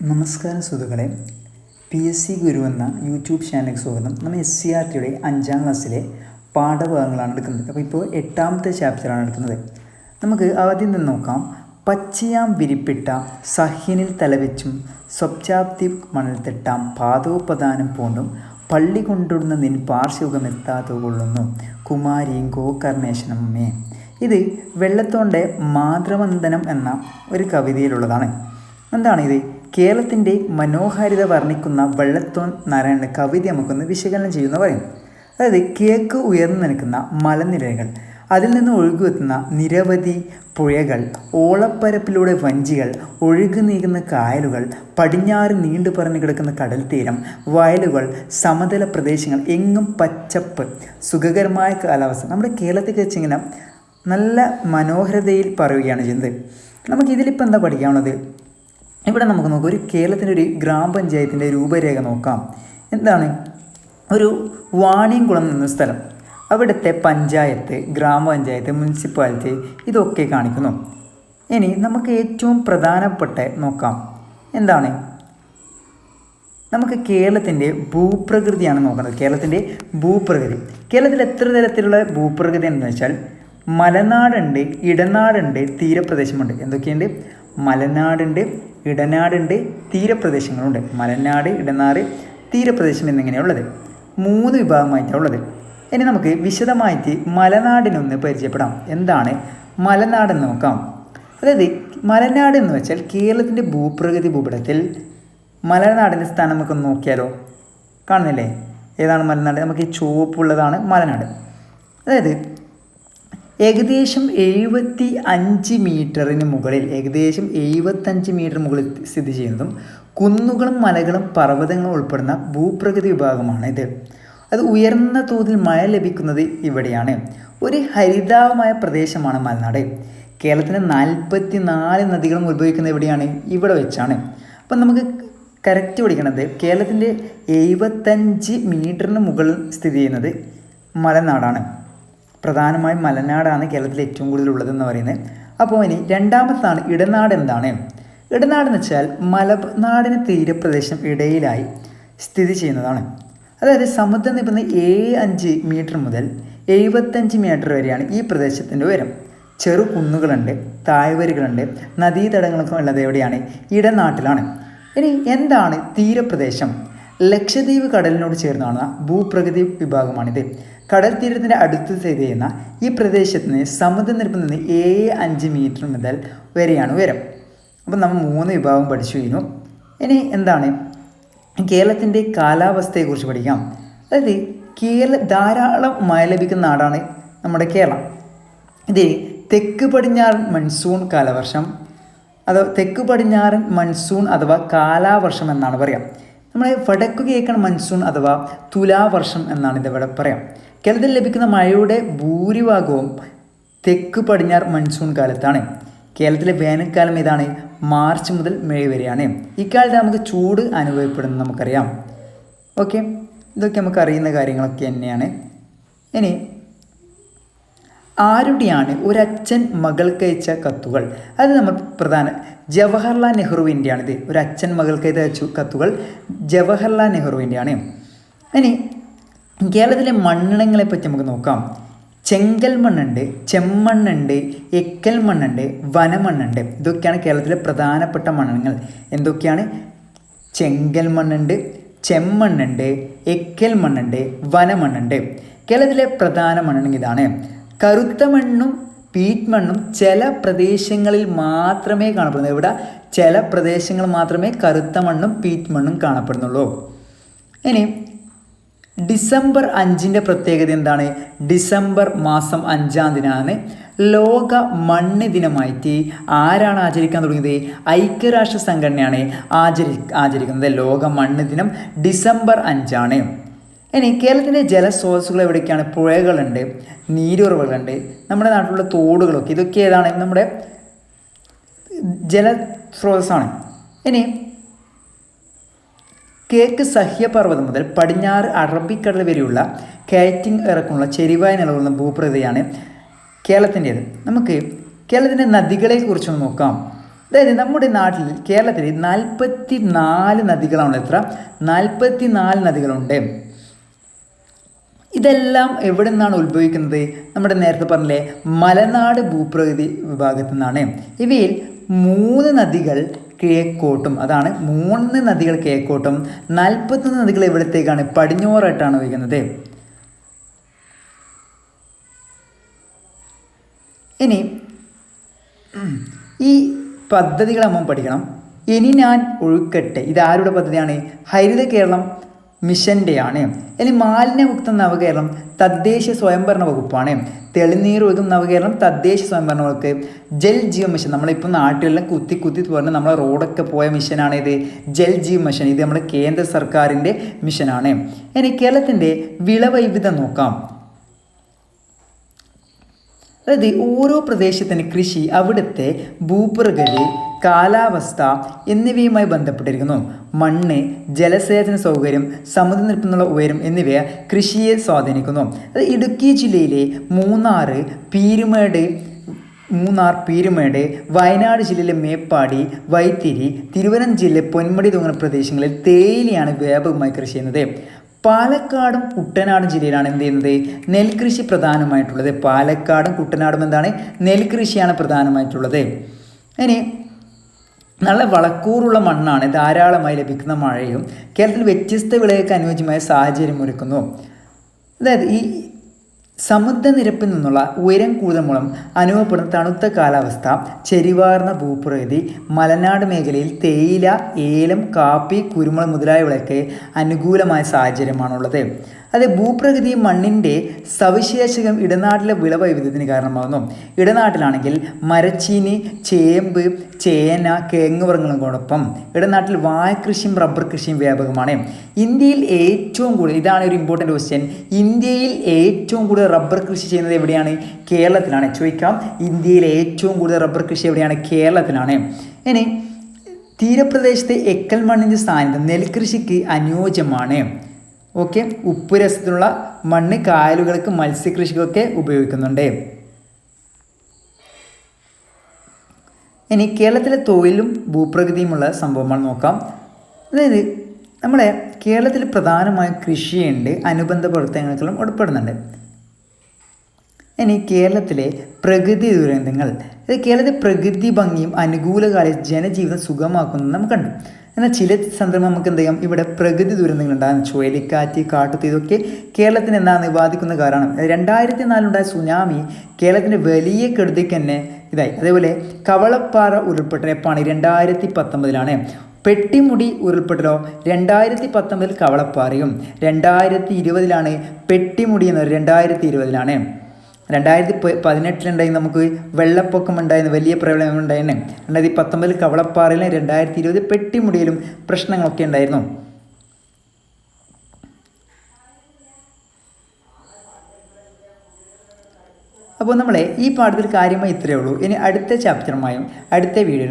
നമസ്കാരം സുഹൃത്തുക്കളെ, PSC ഗുരു എന്ന യൂട്യൂബ് ചാനലിലേക്ക് സ്വാഗതം. നമ്മൾ SCERTയുടെ 5ാം ക്ലാസ്സിലെ പാഠഭാഗങ്ങളാണ് എടുക്കുന്നത്. അപ്പോൾ ഇപ്പോൾ 8ാമത്തെ ചാപ്റ്ററാണ് എടുക്കുന്നത്. നമുക്ക് ആദ്യം നിന്ന് നോക്കാം. പച്ചയാം വിരിപ്പിട്ട സഹ്യനിൽ തലവെച്ചും സ്വപ്ചാപ്തി മണൽത്തിട്ടാം പാദോപദാനം പൂണ്ടും പള്ളി കൊണ്ടിടുന്ന നിൻ പാർശ്വകമെത്താതെ കൊള്ളുന്നു കുമാരിയും ഗോകർണേശനമ്മേ. ഇത് വെള്ളത്തോണ്ടെ മാതൃവന്ദനം എന്ന ഒരു കവിതയിലുള്ളതാണ്. എന്താണ് ഇത്? കേരളത്തിൻ്റെ മനോഹാരിത വർണ്ണിക്കുന്ന വെള്ളത്തോൺ നാരായണൻ്റെ കവിത നമുക്കൊന്ന് വിശകലനം ചെയ്യുമെന്ന് പറയും. അതായത് കിഴക്ക് ഉയർന്നു നിൽക്കുന്ന മലനിരകൾ, അതിൽ നിന്ന് ഒഴുകുവെത്തുന്ന നിരവധി പുഴകൾ, ഓളപ്പരപ്പിലൂടെ വഞ്ചികൾ, ഒഴുകു നീങ്ങുന്ന കായലുകൾ, പടിഞ്ഞാറ് നീണ്ടു പറഞ്ഞു കിടക്കുന്ന കടൽ തീരം, വയലുകൾ, സമതല പ്രദേശങ്ങൾ, എങ്ങും പച്ചപ്പ്, സുഖകരമായ കാലാവസ്ഥ. നമ്മുടെ കേരളത്തിൽ വെച്ചിങ്ങനെ നല്ല മനോഹരതയിൽ പറയുകയാണ് ചെയ്യുന്നത്. നമുക്കിതിലിപ്പോൾ എന്താ പഠിക്കാനുള്ളത്? ഇവിടെ നമുക്ക് നോക്കാം, ഒരു കേരളത്തിൻ്റെ ഒരു ഗ്രാമപഞ്ചായത്തിൻ്റെ രൂപരേഖ നോക്കാം. എന്താണ്? ഒരു വാണിയംകുളം എന്ന സ്ഥലം, അവിടുത്തെ പഞ്ചായത്ത്, ഗ്രാമപഞ്ചായത്ത്, മുനിസിപ്പാലിറ്റി ഇതൊക്കെ കാണിക്കുന്നു. ഇനി നമുക്ക് ഏറ്റവും പ്രധാനപ്പെട്ട നോക്കാം. എന്താണ്? നമുക്ക് കേരളത്തിൻ്റെ ഭൂപ്രകൃതിയാണ് നോക്കുന്നത്. കേരളത്തിൻ്റെ ഭൂപ്രകൃതി. കേരളത്തിൽ എത്ര തരത്തിലുള്ള ഭൂപ്രകൃതി എന്ന് വെച്ചാൽ മലനാടുണ്ട്, ഇടനാടുണ്ട്, തീരപ്രദേശമുണ്ട്. എന്തൊക്കെയുണ്ട്? മലനാടുണ്ട്, ഇടനാടുണ്ട്, തീരപ്രദേശങ്ങളുണ്ട്. മലനാട്, ഇടനാട്, തീരപ്രദേശം എന്നിങ്ങനെയുള്ളത് 3 വിഭാഗമായിട്ടാണ് ഉള്ളത്. ഇനി നമുക്ക് വിശദമായിട്ട് മലനാടിനൊന്ന് പരിചയപ്പെടാം. എന്താണ് മലനാടെന്ന് നോക്കാം. അതായത് മലനാട് എന്ന് വെച്ചാൽ കേരളത്തിൻ്റെ ഭൂപ്രകൃതി ഭൂപടത്തിൽ മലനാടിൻ്റെ സ്ഥാനം നമുക്ക് നോക്കിയാലോ? കാണുന്നില്ലേ? ഏതാണ് മലനാട്? നമുക്ക് ഈ ചുവപ്പുള്ളതാണ് മലനാട്. അതായത് ഏകദേശം 75 മീറ്ററിന് മുകളിൽ, ഏകദേശം 75 മീറ്റർ മുകളിൽ സ്ഥിതി ചെയ്യുന്നതും കുന്നുകളും മലകളും പർവ്വതങ്ങളും ഉൾപ്പെടുന്ന ഭൂപ്രകൃതി വിഭാഗമാണ് ഇത്. അത് ഉയർന്ന തോതിൽ മഴ ലഭിക്കുന്നത് ഇവിടെയാണ്. ഒരു ഹരിതാഭമായ പ്രദേശമാണ് മലനാട്. കേരളത്തിലെ 44 നദികളും ഉത്ഭവിക്കുന്നത് എവിടെയാണ്? ഇവിടെ വെച്ചാണ്. അപ്പം നമുക്ക് കറക്റ്റ് പഠിക്കണത് കേരളത്തിൻ്റെ 75 മീറ്ററിന് മുകളിൽ സ്ഥിതി ചെയ്യുന്നത് മലനാടാണ്. പ്രധാനമായും മലനാടാണ് കേരളത്തിൽ ഏറ്റവും കൂടുതൽ ഉള്ളതെന്ന് പറയുന്നത്. അപ്പോൾ ഇനി രണ്ടാമത്താണ് ഇടനാട്. എന്താണ് ഇടനാടെന്ന് വെച്ചാൽ മലനാടിന് തീരപ്രദേശം ഇടയിലായി സ്ഥിതി ചെയ്യുന്നതാണ്. അതായത് സമുദ്രനിരപ്പിൽ 75 മീറ്റർ മുതൽ 75 മീറ്റർ വരെയാണ് ഈ പ്രദേശത്തിൻ്റെ ഉയരം. ചെറു കുന്നുകളുണ്ട്, താഴ്വരകളുണ്ട്, നദീതടങ്ങളൊക്കെ ഉള്ളത് എവിടെയാണ്? ഇടനാട്ടിലാണ്. ഇനി എന്താണ് തീരപ്രദേശം? ലക്ഷദ്വീപ് കടലിനോട് ചേർന്നാണ് ഭൂപ്രകൃതി വിഭാഗമാണിത്. കടൽ തീരത്തിൻ്റെ അടുത്ത് സ്ഥിതി ചെയ്യുന്ന ഈ പ്രദേശത്തിന് സമുദ്രനിരപ്പിൽ നിന്ന് 75 മീറ്റർ മുതൽ വരെയാണ് ഉയരം. അപ്പം നമ്മൾ 3 വിഭാഗം പഠിച്ചു കഴിഞ്ഞു. ഇനി എന്താണ് കേരളത്തിൻ്റെ കാലാവസ്ഥയെക്കുറിച്ച് പഠിക്കാം. അതായത് ധാരാളം മഴ ലഭിക്കുന്ന നാടാണ് നമ്മുടെ കേരളം. ഇത് തെക്ക് പടിഞ്ഞാറൻ മൺസൂൺ കാലവർഷം, അഥവാ തെക്ക് പടിഞ്ഞാറൻ മൺസൂൺ അഥവാ കാലാവർഷം എന്നാണ് പറയാം. നമ്മൾ വടക്കു കിഴക്കൻ മൺസൂൺ അഥവാ തുലാവർഷം എന്നാണ് ഇതിവിടെ പറയാം. കേരളത്തിൽ ലഭിക്കുന്ന മഴയുടെ ഭൂരിഭാഗവും തെക്ക് പടിഞ്ഞാറ് മൺസൂൺ കാലത്താണ്. കേരളത്തിലെ വേനൽക്കാലം ഏതാണ്? മാർച്ച് മുതൽ മെയ് വരെയാണ്. ഇക്കാലത്ത് നമുക്ക് ചൂട് അനുഭവപ്പെടുന്നത് നമുക്കറിയാം. ഓക്കെ, ഇതൊക്കെ നമുക്ക് അറിയുന്ന കാര്യങ്ങളൊക്കെ തന്നെയാണ്. ഇനി ആരുടെയാണ് ഒരച്ഛൻ മകൾക്കയച്ച കത്തുകൾ? അത് നമ്മൾ ജവഹർലാൽ നെഹ്റുവിൻ്റെയാണിത്. ഒരു അച്ഛൻ മകൾക്കയച്ച കത്തുകൾ ജവഹർലാൽ നെഹ്റുവിൻ്റെയാണ്. ഇനി കേരളത്തിലെ മണ്ണിനങ്ങളെ പറ്റി നമുക്ക് നോക്കാം. ചെങ്കൽ മണ്ണുണ്ട്, ചെമ്മണ്ണുണ്ട്, എക്കൽ മണ്ണുണ്ട്, വനമണ്ണുണ്ട്. ഇതൊക്കെയാണ് കേരളത്തിലെ പ്രധാനപ്പെട്ട മണ്ണിനങ്ങൾ. എന്തൊക്കെയാണ്? ചെങ്കൽ മണ്ണുണ്ട്, ചെമ്മണ്ണുണ്ട്, എക്കൽ മണ്ണുണ്ട്, വനമണ്ണുണ്ട്. കേരളത്തിലെ പ്രധാന മണ്ണിനങ്ങൾ ഇതാണ്. കറുത്ത മണ്ണും പീറ്റ് മണ്ണും ചില പ്രദേശങ്ങളിൽ മാത്രമേ കാണപ്പെടുന്നു. ഇവിടെ ചില പ്രദേശങ്ങൾ മാത്രമേ കറുത്ത മണ്ണും പീറ്റ് മണ്ണും കാണപ്പെടുന്നുള്ളൂ. ഇനി ഡിസംബർ 5 പ്രത്യേകത എന്താണ്? ഡിസംബർ മാസം 5-ാം ദിനമാണ് ലോക മണ്ണ് ദിനമായിട്ട് ആരാണ് ആചരിക്കാൻ തുടങ്ങിയത്? ഐക്യരാഷ്ട്ര സംഘടനയാണ് ആചരിക്കുന്നത്. ലോക മണ്ണ് ദിനം ഡിസംബർ 5-ആണ്. ഇനി കേരളത്തിൻ്റെ ജലസ്രോതസ്സുകൾ എവിടേക്കാണ്? പുഴകളുണ്ട്, നീരുറവുകളുണ്ട്, നമ്മുടെ നാട്ടിലുള്ള തോടുകളൊക്കെ. ഇതൊക്കെ ഏതാണ്? നമ്മുടെ ജലസ്രോതസ്സാണ്. ഇനി കിഴക്ക് സഹ്യപർവ്വതം മുതൽ പടിഞ്ഞാറ് അറബിക്കടൽ വരെയുള്ള കയറ്റിങ് ഇറക്കമുള്ള ചെരിവായി നിലകൊള്ളുന്ന ഭൂപ്രകൃതിയാണ് കേരളത്തിൻ്റേത്. നമുക്ക് കേരളത്തിൻ്റെ നദികളെക്കുറിച്ചൊന്ന് നോക്കാം. അതായത് നമ്മുടെ നാട്ടിൽ കേരളത്തിൽ 44 നദികളാണ്. എത്ര? 44 നദികളുണ്ട്. ഇതെല്ലാം എവിടെ നിന്നാണ് ഉത്ഭവിക്കുന്നത്? നമ്മുടെ നേരത്തെ പറഞ്ഞില്ലേ മലനാട് ഭൂപ്രകൃതി വിഭാഗത്തു നിന്നാണ്. ഇവയിൽ 3 നദികൾ കിഴക്കോട്ടും, അതാണ് 3 നദികൾ കിഴക്കോട്ടും 41 നദികൾ എവിടത്തേക്കാണ്? പടിഞ്ഞാറായിട്ടാണ് ഒഴുകുന്നത്. ഇനി ഈ പദ്ധതികൾ നമ്മൾ പഠിക്കണം. ഇനി ഞാൻ ഒഴുക്കട്ടെ, ഇത് ആരുടെ പദ്ധതിയാണ്? ഹരിത കേരളം മിഷൻ്റെയാണ്. ഇനി മാലിന്യമുക്ത നവകേരളം തദ്ദേശ സ്വയംഭരണ വകുപ്പാണ്. തെളിനീർ ഒഴുകും നവകേരളം തദ്ദേശ സ്വയംഭരണ വകുപ്പ്. ജൽ ജീവൻ മിഷൻ, നമ്മളിപ്പോൾ നാട്ടിലെല്ലാം കുത്തി പറഞ്ഞ് നമ്മളെ റോഡൊക്കെ പോയ മിഷനാണ് ഇത് ജൽ ജീവൻ മിഷൻ. ഇത് നമ്മുടെ കേന്ദ്ര സർക്കാരിൻ്റെ മിഷനാണ്. ഇനി കേരളത്തിൻ്റെ വിളവൈവിധ്യം നോക്കാം. അതായത് ഓരോ പ്രദേശത്തിന് കൃഷി, അവിടുത്തെ ഭൂപ്രകൃതി, കാലാവസ്ഥ എന്നിവയുമായി ബന്ധപ്പെട്ടിരിക്കുന്നു. മണ്ണ്, ജലസേചന സൗകര്യം, സമുദ്രനിരപ്പിൽ നിന്നുള്ള ഉയരം എന്നിവ കൃഷിയെ സ്വാധീനിക്കുന്നു. അത് ഇടുക്കി ജില്ലയിലെ മൂന്നാർ, പീരുമേട്, വയനാട് ജില്ലയിലെ മേപ്പാടി, വൈത്തിരി, തിരുവനന്തപുരം ജില്ലയിലെ പൊന്മുടി തുടങ്ങിയ പ്രദേശങ്ങളിൽ തേയിലയാണ് വ്യാപകമായി കൃഷി ചെയ്യുന്നത്. പാലക്കാടും കുട്ടനാടും ജില്ലയിലാണ് എന്ത് ചെയ്യുന്നത്? നെൽകൃഷി പ്രധാനമായിട്ടുള്ളത്. പാലക്കാടും കുട്ടനാടും എന്താണ്? നെൽകൃഷിയാണ് പ്രധാനമായിട്ടുള്ളത്. ഇനി നല്ല വളക്കൂറുള്ള മണ്ണാണ്, ധാരാളമായി ലഭിക്കുന്ന മഴയും കേരളത്തിൽ വ്യത്യസ്ത വിളകൾക്ക് അനുയോജ്യമായ സാഹചര്യം ഒരുക്കുന്നു. അതായത് ഈ സമുദ്രനിരപ്പിൽ നിന്നുള്ള ഉയരം കൂടുതൽ മൂലം അനുഭവപ്പെടുന്ന തണുത്ത കാലാവസ്ഥ, ചെരിവാർന്ന ഭൂപ്രകൃതി, മലനാട് മേഖലയിൽ തേയില, ഏലം, കാപ്പി, കുരുമുളക് മുതലായ വിളക്ക് അനുകൂലമായ സാഹചര്യമാണുള്ളത്. അത് ഭൂപ്രകൃതി മണ്ണിൻ്റെ സവിശേഷകം ഇടനാട്ടിലെ വിളവൈവിധ്യത്തിന് കാരണമാകുന്നു. ഇടനാട്ടിലാണെങ്കിൽ മരച്ചീനി, ചേമ്പ്, ചേന, കിഴങ്ങ് വർഗ്ഗങ്ങളോടൊപ്പം ഇടനാട്ടിൽ വാഴക്കൃഷിയും റബ്ബർ കൃഷിയും വ്യാപകമാണ്. ഇന്ത്യയിൽ ഏറ്റവും കൂടുതൽ, ഇതാണ് ഒരു ഇമ്പോർട്ടൻ്റ് ക്വസ്റ്റ്യൻ, ഇന്ത്യയിൽ ഏറ്റവും കൂടുതൽ റബ്ബർ കൃഷി ചെയ്യുന്നത് എവിടെയാണ്? കേരളത്തിലാണ്. ചോദിക്കാം, ഇന്ത്യയിൽ ഏറ്റവും കൂടുതൽ റബ്ബർ കൃഷി എവിടെയാണ്? കേരളത്തിലാണ്. ഇനി തീരപ്രദേശത്തെ എക്കൽ മണ്ണിൻ്റെ സാന്നിധ്യം നെൽകൃഷിക്ക് അനുയോജ്യമാണ്. ഓക്കെ, ഉപ്പ് രസത്തിലുള്ള മണ്ണ് കായലുകൾക്ക്, മത്സ്യകൃഷിക്കൊക്കെ ഉപയോഗിക്കുന്നുണ്ട്. ഇനി കേരളത്തിലെ തൊഴിലും ഭൂപ്രകൃതിയുമുള്ള സംഭവങ്ങൾ നോക്കാം. അതായത് നമ്മുടെ കേരളത്തിൽ പ്രധാനമായും കൃഷിയുണ്ട്, അനുബന്ധ പ്രവർത്തനങ്ങൾക്കെല്ലാം ഉൾപ്പെടുന്നുണ്ട്. ഇനി കേരളത്തിലെ പ്രകൃതി ദുരന്തങ്ങൾ, അതായത് കേരളത്തിലെ പ്രകൃതി ഭംഗിയും അനുകൂല കാലം ജനജീവിതം സുഗമമാക്കുന്നത് നമുക്ക് കണ്ടു. എന്നാൽ ചില സന്ദർഭം നമുക്ക് എന്ത് ചെയ്യാം? ഇവിടെ പ്രകൃതി ദുരന്തങ്ങൾ ഉണ്ടാകും. ചുഴലിക്കാറ്റ്, കാട്ടുതീ, ഇതൊക്കെ കേരളത്തിന് എന്താണ് ബാധിക്കുന്ന കാരണമാണ്. 2004 സുനാമി കേരളത്തിൻ്റെ വലിയ കെടുതിക്ക് തന്നെ ഇതായി. അതേപോലെ കവളപ്പാറ ഉരുൾപൊട്ടൽ എപ്പോഴാണ്? 2019 പെട്ടിമുടി ഉരുൾപൊട്ടലോ 2019 കവളപ്പാറയും 2020 പെട്ടിമുടി എന്നത് 2020 2018 നമുക്ക് വെള്ളപ്പൊക്കം ഉണ്ടായിരുന്നു, വലിയ പ്രളയം ഉണ്ടായിരുന്നു. 2019 കവളപ്പാറയിലും 2020 പെട്ടിമുടിയിലും പ്രശ്നങ്ങളൊക്കെ ഉണ്ടായിരുന്നു. അപ്പോൾ നമ്മളെ ഈ പാഠത്തിൽ കാര്യമായി ഇത്രയേ ഉള്ളൂ. ഇനി അടുത്ത ചാപ്റ്ററുമായും അടുത്ത വീഡിയോ